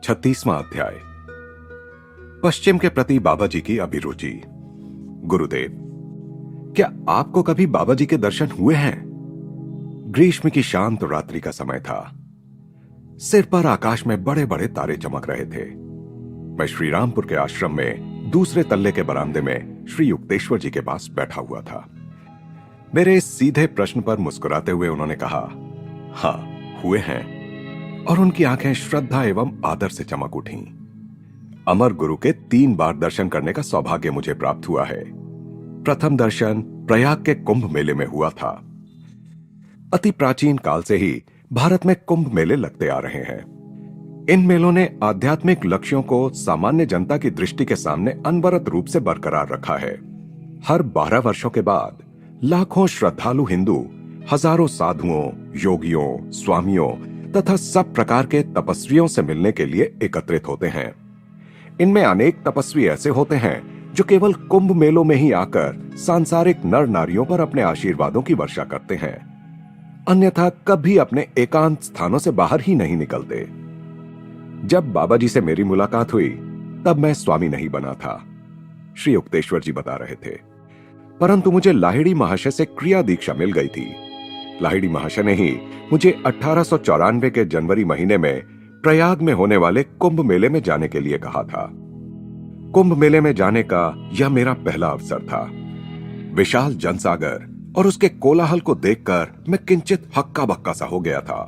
36वां अध्याय। पश्चिम के प्रति बाबा जी की अभिरुचि। गुरुदेव, क्या आपको कभी बाबा जी के दर्शन हुए हैं? ग्रीष्म की शांत रात्रि का समय था। सिर पर आकाश में बड़े बड़े तारे चमक रहे थे। मैं श्रीरामपुर के आश्रम में दूसरे तल्ले के बरामदे में श्री युक्तेश्वर जी के पास बैठा हुआ था। मेरे इस सीधे प्रश्न पर मुस्कुराते हुए उन्होंने कहा, हां, हुए हैं। और उनकी आंखें श्रद्धा एवं आदर से चमक उठीं। अमर गुरु के 3 बार दर्शन करने का सौभाग्य मुझे प्राप्त हुआ है। प्रथम दर्शन प्रयाग के कुंभ मेले में हुआ था। अति प्राचीन काल से ही भारत में कुंभ मेले लगते आ रहे हैं। इन मेलों ने आध्यात्मिक लक्ष्यों को सामान्य जनता की दृष्टि के सामने अनवरत रूप से बरकरार रखा है। हर 12 वर्षों के बाद लाखों श्रद्धालु हिंदू हजारों साधुओं, योगियों, स्वामियों तथा सब प्रकार के तपस्वियों से मिलने के लिए एकत्रित होते हैं। इनमें अनेक तपस्वी ऐसे होते हैं जो केवल कुंभ मेलों में ही आकर सांसारिक नर नारियों पर अपने आशीर्वादों की वर्षा करते हैं, अन्यथा कभी अपने एकांत स्थानों से बाहर ही नहीं निकलते। जब बाबा जी से मेरी मुलाकात हुई तब मैं स्वामी नहीं बना था, श्री युक्तेश्वर जी बता रहे थे, परंतु मुझे लाहिड़ी महाशय से क्रिया दीक्षा मिल गई थी। लाहिड़ी महाशय ने ही मुझे 1894 के जनवरी महीने में प्रयाग में होने वाले कुंभ मेले में जाने के लिए कहा था। कुंभ मेले में जाने का यह मेरा पहला अवसर था। विशाल जनसागर और उसके कोलाहल को देखकर मैं किंचित हक्का बक्का सा हो गया था।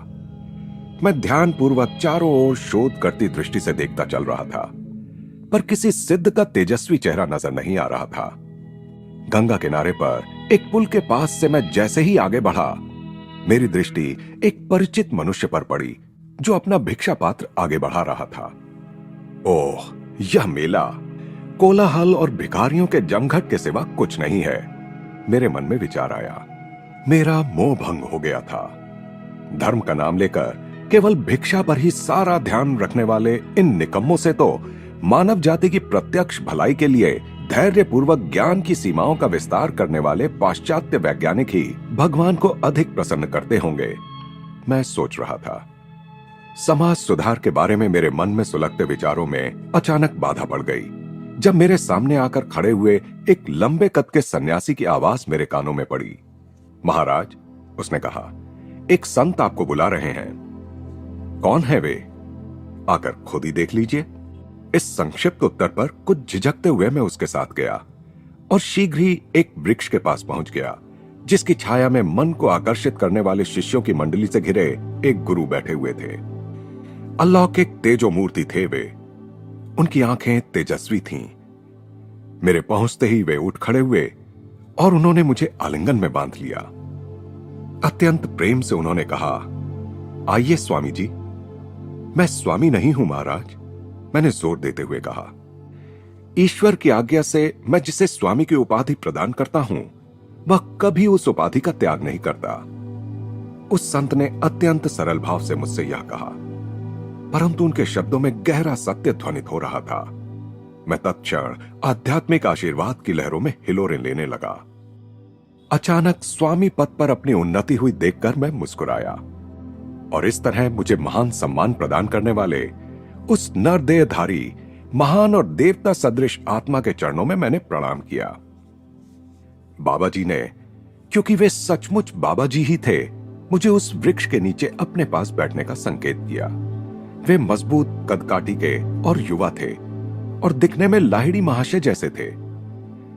मैं ध्यानपूर्वक चारों ओर शोध करती दृष्टि से देखता चल रहा था, पर किसी सिद्ध का तेजस्वी चेहरा नजर नहीं आ रहा था। गंगा किनारे पर एक पुल के पास से मैं जैसे ही आगे बढ़ा, मेरी दृष्टि एक परिचित मनुष्य पर पड़ी जो अपना भिक्षा पात्र आगे बढ़ा रहा था। ओह, यह मेला कोलाहल और भिखारियों के जमघट के सिवा कुछ नहीं है, मेरे मन में विचार आया। मेरा मोह भंग हो गया था। धर्म का नाम लेकर केवल भिक्षा पर ही सारा ध्यान रखने वाले इन निकम्मों से तो मानव जाति की प्रत्यक्ष भलाई के लिए धैर्य पूर्वक ज्ञान की सीमाओं का विस्तार करने वाले पाश्चात्य वैज्ञानिक ही भगवान को अधिक प्रसन्न करते होंगे, मैं सोच रहा था। समाज सुधार के बारे में मेरे मन में सुलगते विचारों में अचानक बाधा पड़ गई, जब मेरे सामने आकर खड़े हुए एक लंबे कद के सन्यासी की आवाज मेरे कानों में पड़ी। महाराज, उसने कहा, एक संत आपको बुला रहे हैं। कौन है वे? आकर खुद ही देख लीजिए। इस संक्षिप्त उत्तर पर कुछ झिझकते हुए मैं उसके साथ गया और शीघ्र ही एक वृक्ष के पास पहुंच गया, जिसकी छाया में मन को आकर्षित करने वाले शिष्यों की मंडली से घिरे एक गुरु बैठे हुए थे। अलौकिक तेजो मूर्ति थे वे। उनकी आंखें तेजस्वी थीं। मेरे पहुंचते ही वे उठ खड़े हुए और उन्होंने मुझे आलिंगन में बांध लिया। अत्यंत प्रेम से उन्होंने कहा, आइए स्वामी जी। मैं स्वामी नहीं हूं महाराज, मैंने जोर देते हुए कहा। ईश्वर की आज्ञा से मैं जिसे स्वामी की उपाधि प्रदान करता हूं, वह कभी उस उपाधि का त्याग नहीं करता। उस संत ने अत्यंत सरल भाव से मुझसे यह कहा, परंतु उनके शब्दों में गहरा सत्य ध्वनित हो रहा था। मैं तत्क्षण आध्यात्मिक आशीर्वाद की लहरों में हिलोरें लेने लगा। अचानक स्वामी पद पर अपनी उन्नति हुई देखकर मैं मुस्कुराया और इस तरह मुझे महान सम्मान प्रदान करने वाले उस नरदेहधारी महान और देवता सदृश आत्मा के चरणों में मैंने प्रणाम किया। बाबा जी ने, क्योंकि वे सचमुच बाबा जी ही थे, मुझे उस वृक्ष के नीचे अपने पास बैठने का संकेत किया। वे मजबूत कदकाठी के और युवा थे और दिखने में लाहिड़ी महाशय जैसे थे,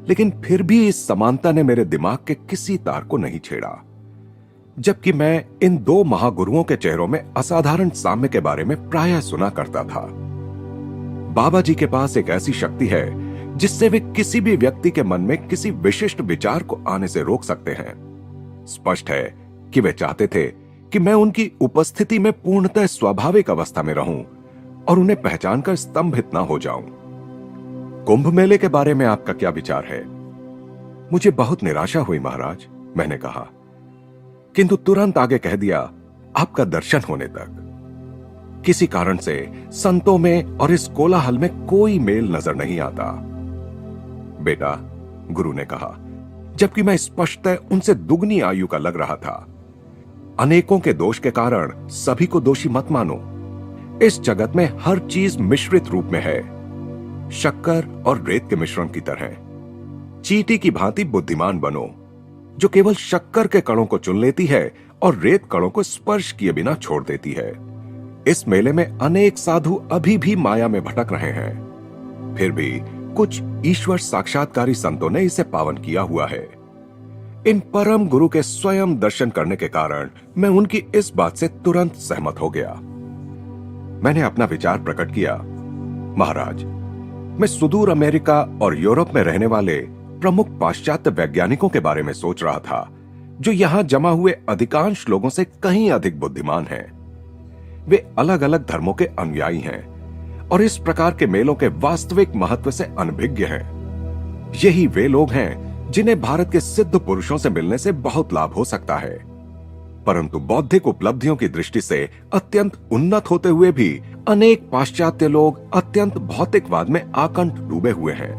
लेकिन फिर भी इस समानता ने मेरे दिमाग के किसी तार को नहीं छेड़ा, जबकि मैं इन 2 महागुरुओं के चेहरों में असाधारण साम्य के बारे में प्रायः सुना करता था। बाबा जी के पास एक ऐसी शक्ति है जिससे वे किसी भी व्यक्ति के मन में किसी विशिष्ट विचार को आने से रोक सकते हैं। स्पष्ट है कि वे चाहते थे कि मैं उनकी उपस्थिति में पूर्णतः स्वाभाविक अवस्था में रहूं और उन्हें पहचानकर स्तंभित ना हो जाऊं। कुंभ मेले के बारे में आपका क्या विचार है? मुझे बहुत निराशा हुई महाराज, मैंने कहा, किंतु तुरंत आगे कह दिया, आपका दर्शन होने तक। किसी कारण से संतों में और इस कोलाहल में कोई मेल नजर नहीं आता। बेटा, गुरु ने कहा, जबकि मैं स्पष्टतः उनसे दुगनी आयु का लग रहा था। अनेकों के दोष के कारण सभी को दोषी मत मानो। इस जगत में हर चीज मिश्रित रूप में है, शक्कर और रेत के मिश्रण की तरह। चींटी की भांति बुद्धिमान बनो, जो केवल शक्कर के कणों को चुन लेती है और रेत कणों को स्पर्श किए बिना छोड़ देती है। इस मेले में अनेक साधु अभी भी माया में भटक रहे हैं, फिर भी कुछ ईश्वर साक्षात्कारी संतों ने इसे पावन किया हुआ है। इन परम गुरु के स्वयं दर्शन करने के कारण मैं उनकी इस बात से तुरंत सहमत हो गया। मैंने अपना विचार प्रकट किया। महाराज, मैं सुदूर अमेरिका और यूरोप में रहने वाले प्रमुख पाश्चात्य वैज्ञानिकों के बारे में सोच रहा था, जो यहां जमा हुए अधिकांश लोगों से कहीं अधिक बुद्धिमान हैं। वे अलग अलग धर्मों के अनुयायी हैं और इस प्रकार के मेलों के वास्तविक महत्व से अनभिज्ञ हैं। यही वे लोग हैं जिन्हें भारत के सिद्ध पुरुषों से मिलने से बहुत लाभ हो सकता है, परंतु बौद्धिक उपलब्धियों की दृष्टि से अत्यंत उन्नत होते हुए भी अनेक पाश्चात्य लोग अत्यंत भौतिकवाद में आकंठ डूबे हुए हैं।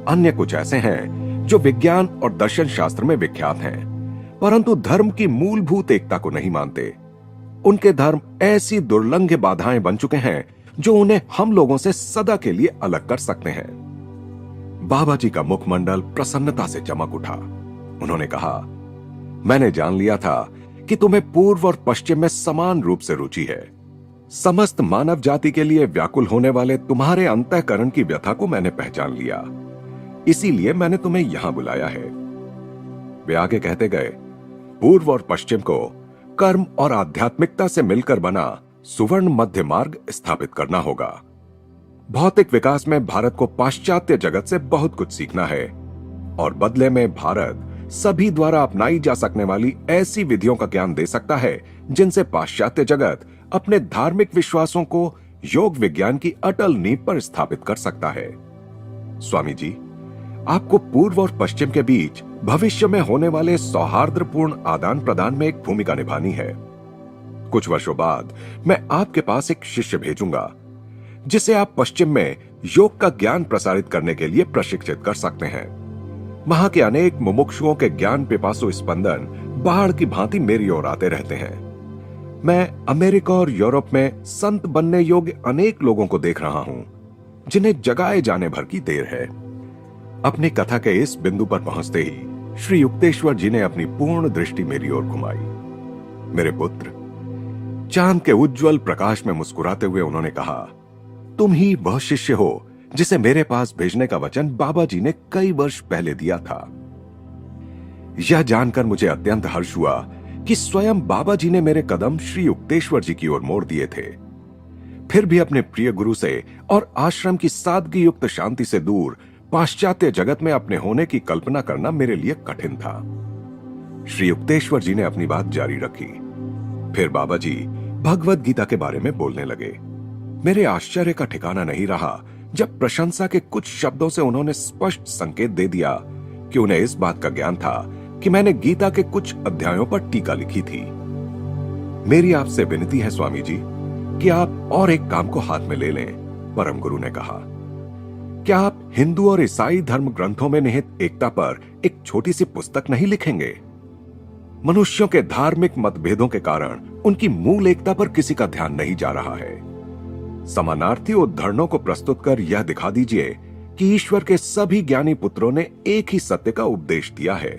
अन्य कुछ ऐसे हैं जो विज्ञान और दर्शन शास्त्र में विख्यात हैं, परंतु धर्म की मूलभूत एकता को नहीं मानते। उनके धर्म ऐसी दुर्लंघ बाधाएं बन चुके हैं जो उन्हें हम लोगों से सदा के लिए अलग कर सकते हैं। बाबा जी का मुखमंडल प्रसन्नता से चमक उठा। उन्होंने कहा, मैंने जान लिया था कि तुम्हें पूर्व और पश्चिम में समान रूप से रुचि है। समस्त मानव जाति के लिए व्याकुल होने वाले तुम्हारे अंतःकरण की व्यथा को मैंने पहचान लिया, इसीलिए मैंने तुम्हें यहां बुलाया है। वे आगे कहते गए, पूर्व और पश्चिम को कर्म और आध्यात्मिकता से मिलकर बना सुवर्ण मध्य मार्ग स्थापित करना होगा। भौतिक विकास में भारत को पाश्चात्य जगत से बहुत कुछ सीखना है और बदले में भारत सभी द्वारा अपनाई जा सकने वाली ऐसी विधियों का ज्ञान दे सकता है जिनसे पाश्चात्य जगत अपने धार्मिक विश्वासों को योग विज्ञान की अटल नींव पर स्थापित कर सकता है। स्वामी जी, आपको पूर्व और पश्चिम के बीच भविष्य में होने वाले सौहार्दपूर्ण आदान प्रदान में एक भूमिका निभानी है। कुछ वर्षों बाद मैं आपके पास एक शिष्य भेजूंगा जिसे आप पश्चिम में योग का ज्ञान प्रसारित करने के लिए प्रशिक्षित कर सकते हैं। वहां के अनेक मुमुक्षुओं के ज्ञान पिपासु स्पंदन बाढ़ की भांति मेरी ओर आते रहते हैं। मैं अमेरिका और यूरोप में संत बनने योग्य अनेक लोगों को देख रहा हूं जिन्हें जगाए जाने भर की देर है। अपनी कथा के इस बिंदु पर पहुंचते ही श्री युक्तेश्वर जी ने अपनी पूर्ण दृष्टि मेरी ओर घुमाई। मेरे पुत्र, चांद के उज्जवल प्रकाश में मुस्कुराते हुए उन्होंने कहा, तुम ही वह शिष्य हो जिसे मेरे पास भेजने का वचन बाबा जी ने कई वर्ष पहले दिया था। यह जानकर मुझे अत्यंत हर्ष हुआ कि स्वयं बाबा जी ने मेरे कदम श्री युक्तेश्वर जी की ओर मोड़ दिए थे। फिर भी अपने प्रिय गुरु से और आश्रम की सादगी युक्त शांति से दूर पाश्चात्य जगत में अपने होने की कल्पना करना मेरे लिए कठिन था। श्री युक्तेश्वर जी ने अपनी बात जारी रखी। फिर बाबा जी भगवद गीता के बारे में बोलने लगे। मेरे आश्चर्य का ठिकाना नहीं रहा जब प्रशंसा के कुछ शब्दों से उन्होंने स्पष्ट संकेत दे दिया कि उन्हें इस बात का ज्ञान था कि मैंने गीता के कुछ अध्यायों पर टीका लिखी थी। मेरी आपसे विनती है स्वामी जी कि आप और एक काम को हाथ में ले लें। परम गुरु ने कहा, क्या आप हिंदू और ईसाई धर्म ग्रंथों में निहित एकता पर एक छोटी सी पुस्तक नहीं लिखेंगे? मनुष्यों के धार्मिक मतभेदों के कारण उनकी मूल एकता पर किसी का ध्यान नहीं जा रहा है। समानार्थी उद्धरणों को प्रस्तुत कर यह दिखा दीजिए कि ईश्वर के सभी ज्ञानी पुत्रों ने एक ही सत्य का उपदेश दिया है।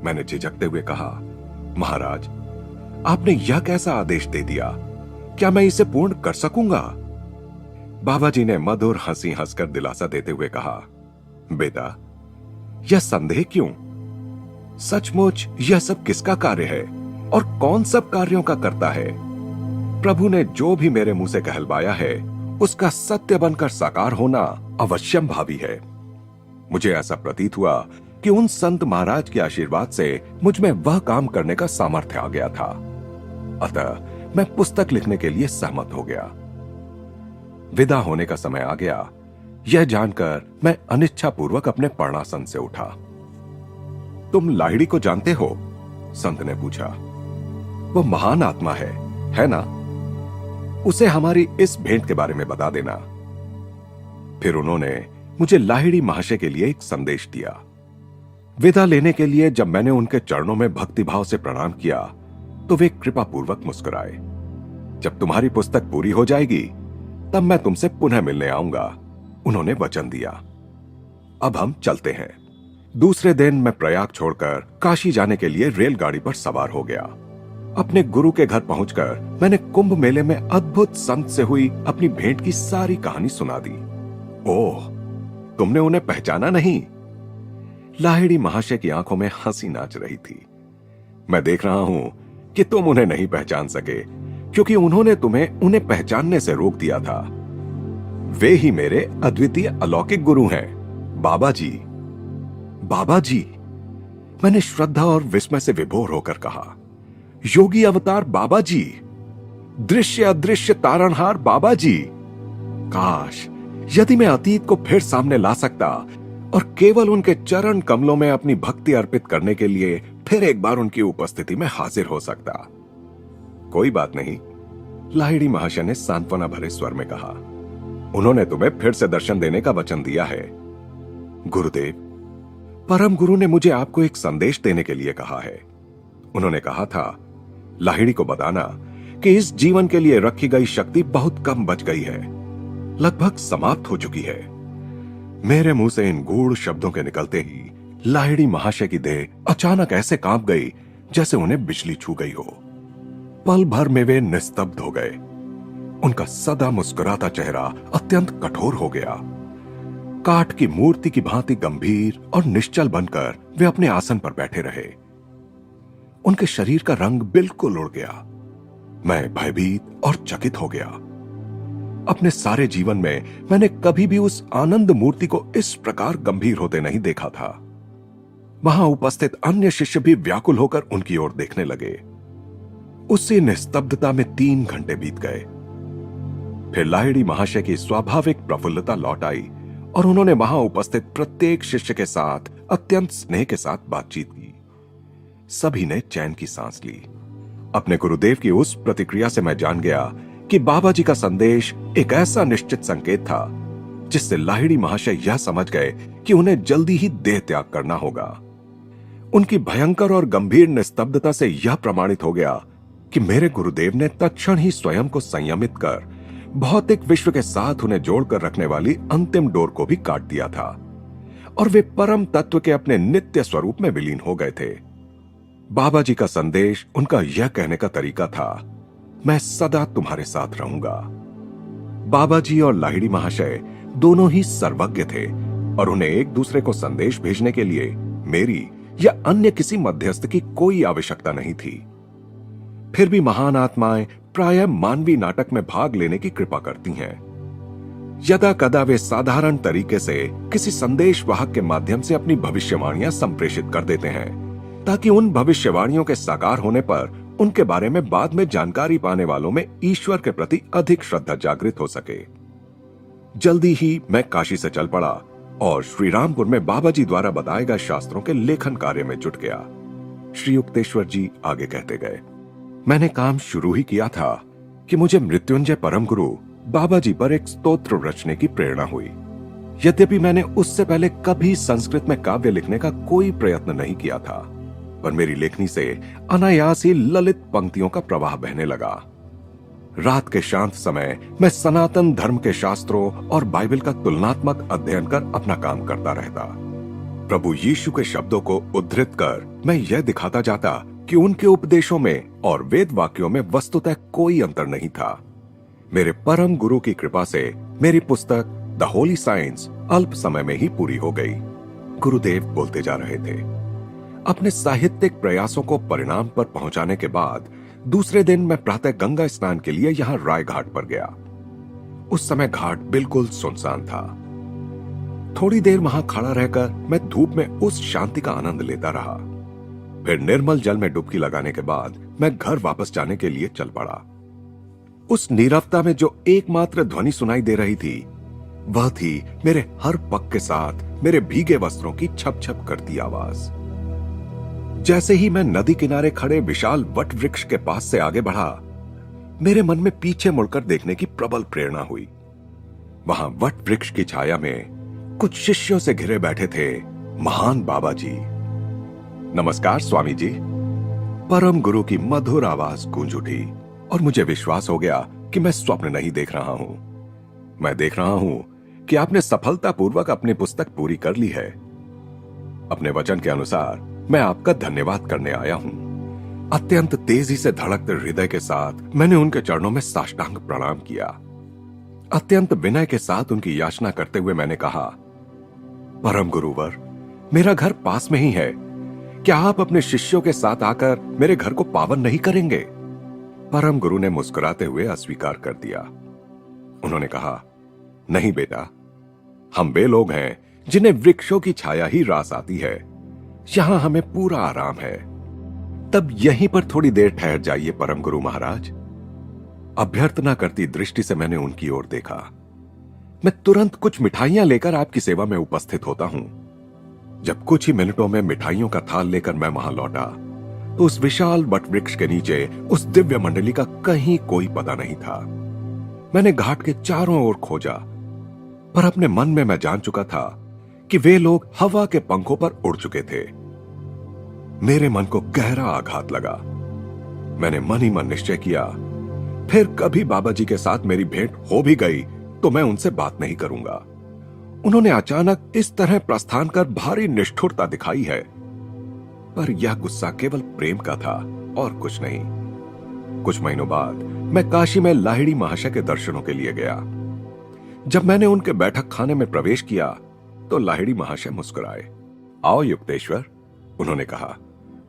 मैंने झिझकते हुए कहा, महाराज, आपने यह कैसा आदेश दे दिया? क्या मैं इसे पूर्ण कर सकूंगा? बाबा जी ने मधुर हंसी हंसकर दिलासा देते हुए कहा, बेटा, यह संदेह क्यों? सचमुच यह सब किसका कार्य है और कौन सब कार्यों का करता है? प्रभु ने जो भी मेरे मुंह से कहलवाया है उसका सत्य बनकर साकार होना अवश्यम भावी है। मुझे ऐसा प्रतीत हुआ कि उन संत महाराज के आशीर्वाद से मुझ में वह काम करने का सामर्थ्य आ गया था। अतः मैं पुस्तक लिखने के लिए सहमत हो गया। विदा होने का समय आ गया। यह जानकर मैं अनिच्छापूर्वक अपने पर्णासन से उठा। तुम लाहिड़ी को जानते हो? संत ने पूछा। वो महान आत्मा है ना? उसे हमारी इस भेंट के बारे में बता देना। फिर उन्होंने मुझे लाहिड़ी महाशय के लिए एक संदेश दिया। विदा लेने के लिए जब मैंने उनके चरणों में भक्तिभाव से प्रणाम किया तो वे कृपापूर्वक मुस्कुराए। जब तुम्हारी पुस्तक पूरी हो जाएगी तब मैं तुमसे पुनः मिलने आऊंगा, उन्होंने वचन दिया। अब हम चलते हैं। दूसरे दिन मैं प्रयाग छोड़कर काशी जाने के लिए रेलगाड़ी पर सवार हो गया। अपने गुरु के घर पहुंचकर मैंने कुंभ मेले में अद्भुत संत से हुई अपनी भेंट की सारी कहानी सुना दी। ओह, तुमने उन्हें पहचाना नहीं? लाहिड़ी महाशय की आंखों में हंसी नाच रही थी। मैं देख रहा हूं कि तुम उन्हें नहीं पहचान सके, क्योंकि उन्होंने तुम्हें उन्हें पहचानने से रोक दिया था। वे ही मेरे अद्वितीय अलौकिक गुरु हैं, बाबा जी। बाबा जी, मैंने श्रद्धा और विस्मय से विभोर होकर कहा। योगी अवतार बाबा जी, दृश्य अदृश्य तारणहार बाबा जी। काश यदि मैं अतीत को फिर सामने ला सकता और केवल उनके चरण कमलों में अपनी भक्ति अर्पित करने के लिए फिर एक बार उनकी उपस्थिति में हाजिर हो सकता। कोई बात नहीं, लाहिड़ी महाशय ने सांत्वना भरे स्वर में कहा। उन्होंने तुम्हें फिर से दर्शन देने का वचन दिया है। गुरुदेव, परम गुरु ने मुझे आपको एक संदेश देने के लिए कहा है। उन्होंने कहा था, लाहिड़ी को बताना कि इस जीवन के लिए रखी गई शक्ति बहुत कम बच गई है, लगभग समाप्त हो चुकी है। मेरे मुंह से इन गूढ़ शब्दों के निकलते ही लाहिड़ी महाशय की देह अचानक ऐसे कांप गई जैसे उन्हें बिजली छू गई हो। पल भर में वे निस्तब्ध हो गए। उनका सदा मुस्कुराता चेहरा अत्यंत कठोर हो गया। काठ की मूर्ति की भांति गंभीर और निश्चल बनकर वे अपने आसन पर बैठे रहे। उनके शरीर का रंग बिल्कुल उड़ गया। मैं भयभीत और चकित हो गया। अपने सारे जीवन में मैंने कभी भी उस आनंद मूर्ति को इस प्रकार गंभीर होते नहीं देखा था। वहां उपस्थित अन्य शिष्य भी व्याकुल होकर उनकी ओर देखने लगे। उसी निस्तब्धता में 3 घंटे बीत गए। फिर लाहिड़ी महाशय की स्वाभाविक प्रफुल्लता लौट आई और उन्होंने वहां उपस्थित प्रत्येक शिष्य के साथ अत्यंत स्नेह के साथ बातचीत की। सभी ने चैन की सांस ली। अपने गुरुदेव की उस प्रतिक्रिया से मैं जान गया कि बाबा जी का संदेश एक ऐसा निश्चित संकेत था जिससे लाहिड़ी महाशय यह समझ गए कि उन्हें जल्दी ही देह त्याग करना होगा। उनकी भयंकर और गंभीर निस्तब्धता से यह प्रमाणित हो गया कि मेरे गुरुदेव ने तत्क्षण ही स्वयं को संयमित कर भौतिक विश्व के साथ उन्हें जोड़कर रखने वाली अंतिम डोर को भी काट दिया था और वे परम तत्व के अपने नित्य स्वरूप में विलीन हो गए थे। बाबा जी का संदेश उनका यह कहने का तरीका था, मैं सदा तुम्हारे साथ रहूंगा। बाबा जी और लाहिड़ी महाशय दोनों ही सर्वज्ञ थे और उन्हें एक दूसरे को संदेश भेजने के लिए मेरी या अन्य किसी मध्यस्थ की कोई आवश्यकता नहीं थी। फिर भी महान आत्माएं प्रायः मानवीय नाटक में भाग लेने की कृपा करती हैं। यदा कदा वे साधारण तरीके से किसी संदेश वाहक के माध्यम से अपनी भविष्यवाणियां संप्रेषित कर देते हैं ताकि उन भविष्यवाणियों के साकार होने पर उनके बारे में बाद में जानकारी पाने वालों में ईश्वर के प्रति अधिक श्रद्धा जागृत हो सके। जल्दी ही मैं काशी से चल पड़ा और श्रीरामपुर में बाबा जी द्वारा बताए गए शास्त्रों के लेखन कार्य में जुट गया। श्री युक्तेश्वर जी आगे कहते गए, मैंने काम शुरू ही किया था कि मुझे मृत्युंजय परम गुरु बाबा जी पर एक स्तोत्र रचने की प्रेरणा हुई। यद्यपि मैंने उससे पहले कभी संस्कृत में काव्य लिखने का कोई प्रयत्न नहीं किया था, पर मेरी लेखनी से अनायास ही ललित पंक्तियों का प्रवाह बहने लगा। रात के शांत समय मैं सनातन धर्म के शास्त्रों और बाइबल का तुलनात्मक अध्ययन कर अपना काम करता रहता। प्रभु यीशु के शब्दों को उद्धृत कर मैं यह दिखाता जाता कि उनके उपदेशों में और वेद वाक्यों में वस्तुतः कोई अंतर नहीं था। मेरे परम गुरु की कृपा से मेरी पुस्तक द होली साइंस अल्प समय में ही पूरी हो गई। गुरुदेव बोलते जा रहे थे। अपने साहित्यिक प्रयासों को परिणाम पर पहुंचाने के बाद दूसरे दिन मैं प्रातः गंगा स्नान के लिए यहां राय घाट पर गया। उस समय घाट बिल्कुल सुनसान था। थोड़ी देर वहां खड़ा रहकर मैं धूप में उस शांति का आनंद लेता रहा। फिर निर्मल जल में डुबकी लगाने के बाद मैं घर वापस जाने के लिए चल पड़ा। उस नीरवता में जो एकमात्र ध्वनि सुनाई दे रही थी वह थी मेरे हर पग के साथ मेरे भीगे वस्त्रों की छप छप करती आवाज। जैसे ही मैं नदी किनारे खड़े विशाल वट वृक्ष के पास से आगे बढ़ा, मेरे मन में पीछे मुड़कर देखने की प्रबल प्रेरणा हुई। वहां वट वृक्ष की छाया में कुछ शिष्यों से घिरे बैठे थे महान बाबा जी। नमस्कार स्वामी जी, परम गुरु की मधुर आवाज गूंज उठी। और मुझे विश्वास हो गया कि मैं स्वप्न नहीं देख रहा हूं। मैं देख रहा हूं कि आपने सफलतापूर्वक अपनी पुस्तक पूरी कर ली है। अपने वचन के अनुसार मैं आपका धन्यवाद करने आया हूं। अत्यंत तेजी से धड़कते हृदय के साथ मैंने उनके चरणों में साष्टांग प्रणाम किया। अत्यंत विनय के साथ उनकी याचना करते हुए मैंने कहा, परम गुरुवर, मेरा घर पास में ही है, क्या आप अपने शिष्यों के साथ आकर मेरे घर को पावन नहीं करेंगे? परम गुरु ने मुस्कुराते हुए अस्वीकार कर दिया। उन्होंने कहा, नहीं बेटा, हम वे लोग हैं जिन्हें वृक्षों की छाया ही रास आती है। यहां हमें पूरा आराम है। तब यहीं पर थोड़ी देर ठहर जाइए परम गुरु महाराज। अभ्यर्थना करती दृष्टि से मैंने उनकी ओर देखा। मैं तुरंत कुछ मिठाइयां लेकर आपकी सेवा में उपस्थित होता हूं। जब कुछ ही मिनटों में मिठाइयों का थाल लेकर मैं वहां लौटा तो उस विशाल वट वृक्ष के नीचे उस दिव्य मंडली का कहीं कोई पता नहीं था। मैंने घाट के चारों ओर खोजा, पर अपने मन में मैं जान चुका था कि वे लोग हवा के पंखों पर उड़ चुके थे। मेरे मन को गहरा आघात लगा। मैंने मन ही मन निश्चय किया, फिर कभी बाबा जी के साथ मेरी भेंट हो भी गई तो मैं उनसे बात नहीं करूंगा। उन्होंने अचानक इस तरह प्रस्थान कर भारी निष्ठुरता दिखाई है, पर यह गुस्सा केवल प्रेम का था और कुछ नहीं। कुछ महीनों बाद मैं काशी में लाहिड़ी महाशय के दर्शनों के लिए गया। जब मैंने उनके बैठक खाने में प्रवेश किया तो लाहिड़ी महाशय मुस्कुराए। आओ युक्तेश्वर, उन्होंने कहा,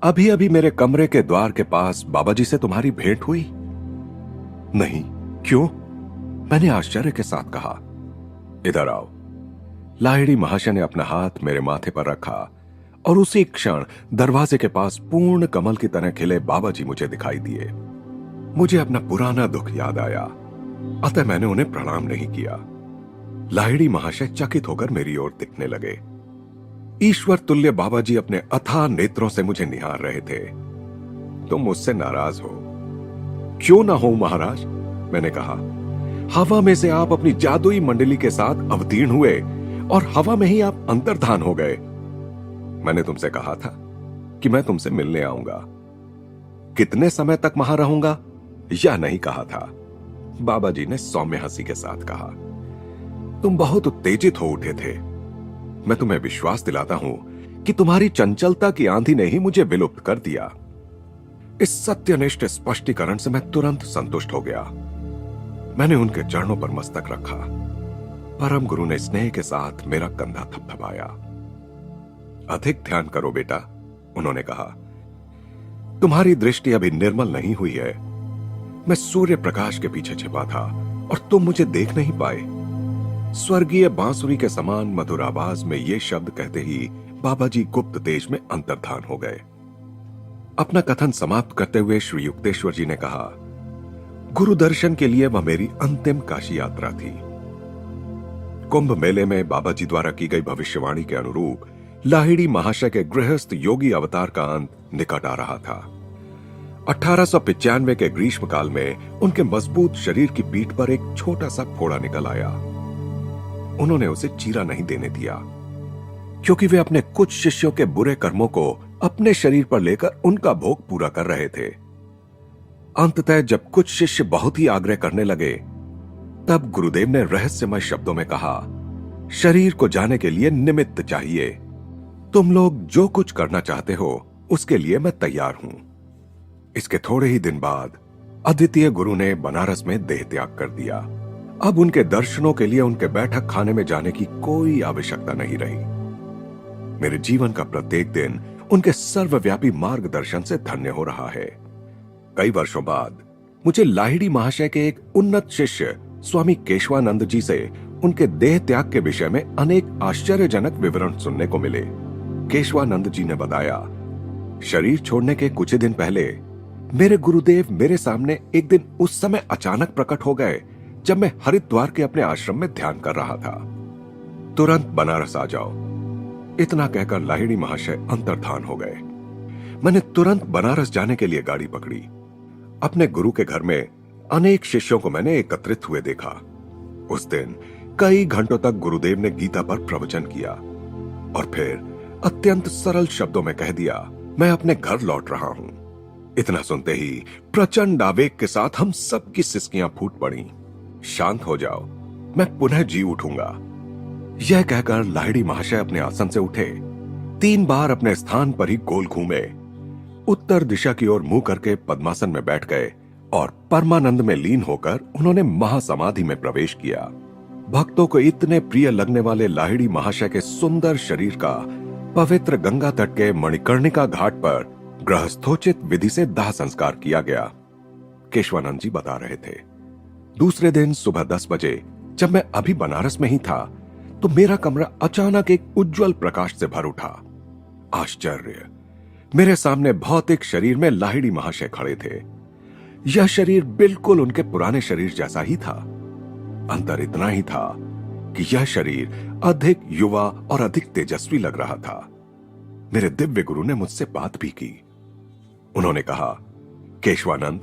अभी अभी मेरे कमरे के द्वार के पास बाबा जी से तुम्हारी भेंट हुई? नहीं, क्यों? मैंने आश्चर्य के साथ कहा। इधर आओ। लाहिड़ी महाशय ने अपना हाथ मेरे माथे पर रखा और उसी क्षण दरवाजे के पास पूर्ण कमल की तरह खिले बाबा जी मुझे दिखाई दिए। मुझे अपना पुराना दुख याद आया, अतः मैंने उन्हें प्रणाम नहीं किया। लाहिड़ी महाशय चकित होकर मेरी ओर देखने लगे। ईश्वर तुल्य बाबा जी अपने अथाह नेत्रों से मुझे निहार रहे थे। तुम मुझसे नाराज हो? क्यों ना हो महाराज, मैंने कहा। हवा में से आप अपनी जादुई मंडली के साथ अवतीर्ण हुए और हवा में ही आप अंतर्धान हो गए। मैंने तुमसे कहा था कि मैं तुमसे मिलने आऊंगा। कितने समय तक वहां रहूंगा यह नहीं कहा था। बाबा जी ने सौम्य हंसी के साथ कहा, तुम बहुत उत्तेजित हो उठे थे। मैं तुम्हें विश्वास दिलाता हूं कि तुम्हारी चंचलता की आंधी ने ही मुझे विलुप्त कर दिया। इस सत्यनिष्ठ स्पष्टीकरण से मैं तुरंत संतुष्ट हो गया। मैंने उनके चरणों पर मस्तक रखा। परम गुरु ने स्नेह के साथ मेरा कंधा थपथपाया। अधिक ध्यान करो बेटा, उन्होंने कहा। तुम्हारी दृष्टि अभी निर्मल नहीं हुई है। मैं सूर्य प्रकाश के पीछे छिपा था और तुम मुझे देख नहीं पाए। स्वर्गीय बांसुरी के समान मधुर आवाज में ये शब्द कहते ही बाबा जी गुप्त तेज में अंतर्धान हो गए। अपना कथन समाप्त करते हुए श्री युक्तेश्वर जी ने कहा, गुरु दर्शन के लिए वह मेरी अंतिम काशी यात्रा थी। कुंभ मेले में बाबा जी द्वारा की गई भविष्यवाणी के अनुरूप लाहिड़ी महाशय के गृहस्थ योगी अवतार का अंत निकट आ रहा था। 1895 के ग्रीष्म काल में उनके मजबूत शरीर की पीठ पर एक छोटा सा फोड़ा निकल आया। उन्होंने उसे चीरा नहीं देने दिया, क्योंकि वे अपने कुछ शिष्यों के बुरे कर्मों को अपने शरीर पर लेकर उनका भोग पूरा कर रहे थे। अंततः जब कुछ शिष्य बहुत ही आग्रह करने लगे, तब गुरुदेव ने रहस्यमय शब्दों में कहा, शरीर को जाने के लिए निमित्त चाहिए। तुम लोग जो कुछ करना चाहते हो उसके लिए मैं तैयार हूं। इसके थोड़े ही दिन बाद अद्वितीय गुरु ने बनारस में देह त्याग कर दिया। अब उनके दर्शनों के लिए उनके बैठक खाने में जाने की कोई आवश्यकता नहीं रही। मेरे जीवन का प्रत्येक दिन उनके सर्वव्यापी मार्गदर्शन से धन्य हो रहा है। कई वर्षों बाद मुझे लाहिड़ी महाशय के एक उन्नत शिष्य स्वामी केशवानंद जी से उनके देह त्याग के विषय में अनेक आश्चर्यजनक विवरण सुनने को मिले। केशवानंद जी ने बताया, शरीर छोड़ने के कुछ ही दिन पहले मेरे गुरुदेव मेरे सामने एक दिन उस समय अचानक प्रकट हो गए जब मैं हरिद्वार के अपने आश्रम में ध्यान कर रहा था। तुरंत बनारस आ जाओ, इतना कहकर लाहिड़ी महाशय अंतर्धान हो गए। मैंने तुरंत बनारस जाने के लिए गाड़ी पकड़ी। अपने गुरु के घर में अनेक शिष्यों को मैंने एकत्रित हुए देखा। उस दिन कई घंटों तक गुरुदेव ने गीता पर प्रवचन किया और फिर अत्यंत सरल शब्दों में कह दिया, मैं अपने घर लौट रहा हूं। इतना सुनते ही प्रचंड आवेग के साथ हम सबकी सिसकियां फूट पड़ी। शांत हो जाओ, मैं पुनः जी उठूंगा। यह कहकर लाहिड़ी महाशय अपने आसन से उठे, 3 बार अपने स्थान पर ही गोल घूमे, उत्तर दिशा की ओर मुंह करके पद्मासन में बैठ गए और परमानंद में लीन होकर उन्होंने महासमाधि में प्रवेश किया। भक्तों को इतने प्रिय लगने वाले लाहिड़ी महाशय के सुंदर शरीर का पवित्र गंगा तट के मणिकर्णिका घाट पर गृहस्थोचित विधि से दाह संस्कार किया गया। केशवानंद जी बता रहे थे, दूसरे दिन सुबह 10 बजे जब मैं अभी बनारस में ही था तो मेरा कमरा अचानक एक उज्जवल प्रकाश से भर उठा। आश्चर्य! मेरे सामने भौतिक शरीर में लाहिड़ी महाशय खड़े थे। यह शरीर बिल्कुल उनके पुराने शरीर जैसा ही था। अंतर इतना ही था कि यह शरीर अधिक युवा और अधिक तेजस्वी लग रहा था। मेरे दिव्य गुरु ने मुझसे बात भी की। उन्होंने कहा, केशवानंद,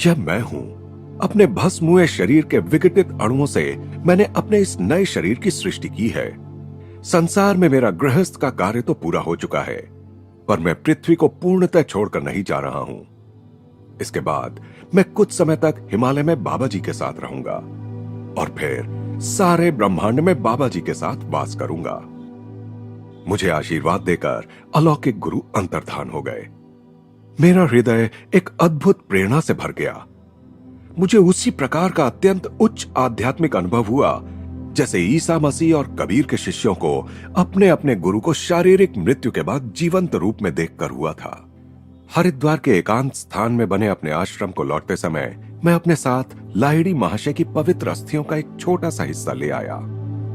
यह मैं हूं। अपने भस्म हुए शरीर के विघटित अणुओं से मैंने अपने इस नए शरीर की सृष्टि की है। संसार में मेरा गृहस्थ का कार्य तो पूरा हो चुका है, पर मैं पृथ्वी को पूर्णतः छोड़कर नहीं जा रहा हूं। इसके बाद मैं कुछ समय तक हिमालय में बाबा जी के साथ रहूंगा और फिर सारे ब्रह्मांड में बाबा जी के साथ वास करूंगा। मुझे आशीर्वाद देकर अलौकिक गुरु अंतर्धान हो गए। मेरा हृदय एक अद्भुत प्रेरणा से भर गया। मुझे उसी प्रकार का अत्यंत उच्च आध्यात्मिक अनुभव हुआ जैसे ईसा मसीह और कबीर के शिष्यों को अपने अपने गुरु को शारीरिक मृत्यु के बाद जीवंत रूप में देखकर हुआ था। हरिद्वार के एकांत स्थान में बने अपने आश्रम को लौटते समय मैं अपने साथ लाहिड़ी महाशय की पवित्र अस्थियों का एक छोटा सा हिस्सा ले आया।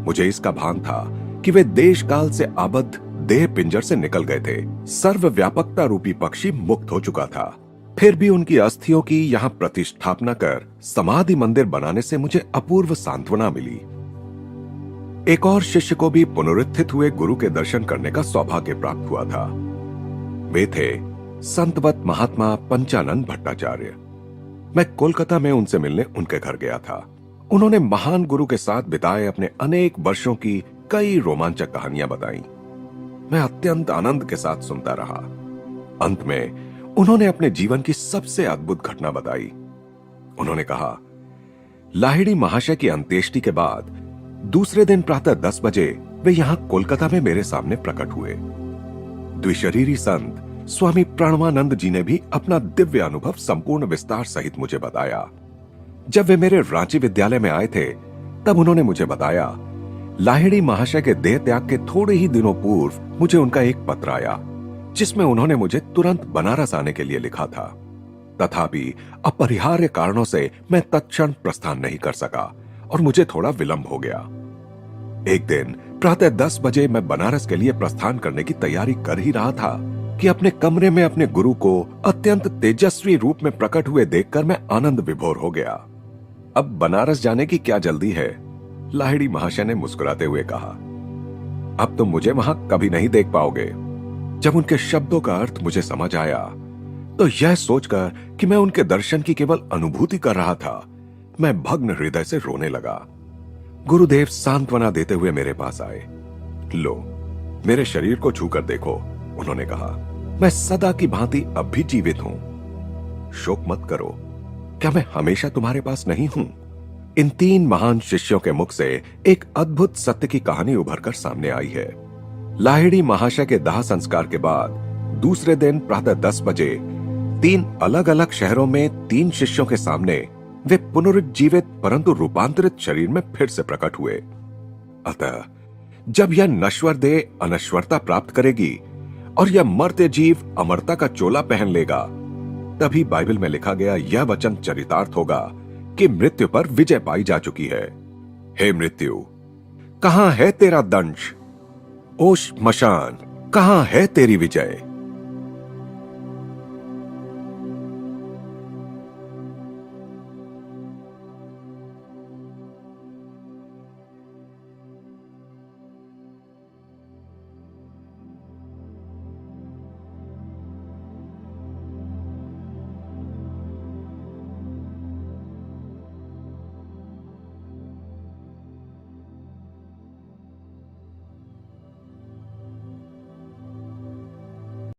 मुझे इसका भान था कि वे देश काल से आबद्ध देह पिंजर से निकल गए थे। सर्वव्यापकता रूपी पक्षी मुक्त हो चुका था। फिर भी उनकी अस्थियों की यहाँ प्रतिष्ठापना कर समाधि मंदिर बनाने से मुझे अपूर्व सांत्वना मिली। एक और शिष्य को भी पुनरुत्थित हुए गुरु के दर्शन करने का सौभाग्य प्राप्त हुआ था। वे थे संतवत महात्मा पंचानंद भट्टाचार्य। मैं कोलकाता में उनसे मिलने उनके घर गया था। उन्होंने महान गुरु के साथ बिताए अपने अनेक वर्षों की कई रोमांचक कहानियां बताई। मैं अत्यंत आनंद के साथ सुनता रहा। अंत में उन्होंने अपने जीवन की सबसे अद्भुत घटना बताई। उन्होंने कहा, लाहिड़ी महाशय की अंत्येष्टि के बाद दूसरे दिन प्रातः 10 बजे वे यहां कोलकाता में मेरे सामने प्रकट हुए। द्विशरीरी संत स्वामी प्रणवानंद जी ने भी अपना दिव्य अनुभव संपूर्ण विस्तार सहित मुझे बताया। जब वे मेरे रांची विद्यालय में आए थे तब उन्होंने मुझे बताया, लाहिड़ी महाशय के देह त्याग के थोड़े ही दिनों पूर्व मुझे उनका एक पत्र आया जिसमें उन्होंने मुझे तुरंत बनारस आने के लिए लिखा था। तथापि अपरिहार्य कारणों से मैं तत्क्षण प्रस्थान नहीं कर सका और मुझे थोड़ा विलंब हो गया। एक दिन प्रातः 10 बजे मैं बनारस के लिए प्रस्थान करने की तैयारी कर ही रहा था कि अपने कमरे में अपने गुरु को अत्यंत तेजस्वी रूप में प्रकट हुए देखकर मैं आनंद विभोर हो गया। अब बनारस जाने की क्या जल्दी है? लाहिड़ी महाशय ने मुस्कुराते हुए कहा, अब तुम मुझे वहां कभी नहीं देख पाओगे। जब उनके शब्दों का अर्थ मुझे समझ आया तो यह सोचकर कि मैं उनके दर्शन की केवल अनुभूति कर रहा था, मैं भग्न हृदय से रोने लगा। गुरुदेव सांत्वना देते हुए मेरे पास आए। लो, मेरे शरीर को छूकर देखो, उन्होंने कहा। मैं सदा की भांति अब भी जीवित हूं। शोक मत करो, क्या मैं हमेशा तुम्हारे पास नहीं हूं? इन 3 महान शिष्यों के मुख से एक अद्भुत सत्य की कहानी उभरकर सामने आई है। लाहिड़ी महाशय के दाह संस्कार के बाद दूसरे दिन प्रातः 10 बजे 3 अलग अलग शहरों में 3 शिष्यों के सामने वे पुनरुज्जीवित परंतु रूपांतरित शरीर में फिर से प्रकट हुए। अतः जब यह नश्वर देह अनश्वरता प्राप्त करेगी और यह मर्त्य जीव अमरता का चोला पहन लेगा, तभी बाइबल में लिखा गया यह वचन चरितार्थ होगा कि मृत्यु पर विजय पाई जा चुकी है। हे मृत्यु, कहां है तेरा दंश? ओ श्मशान, कहां है तेरी विजय?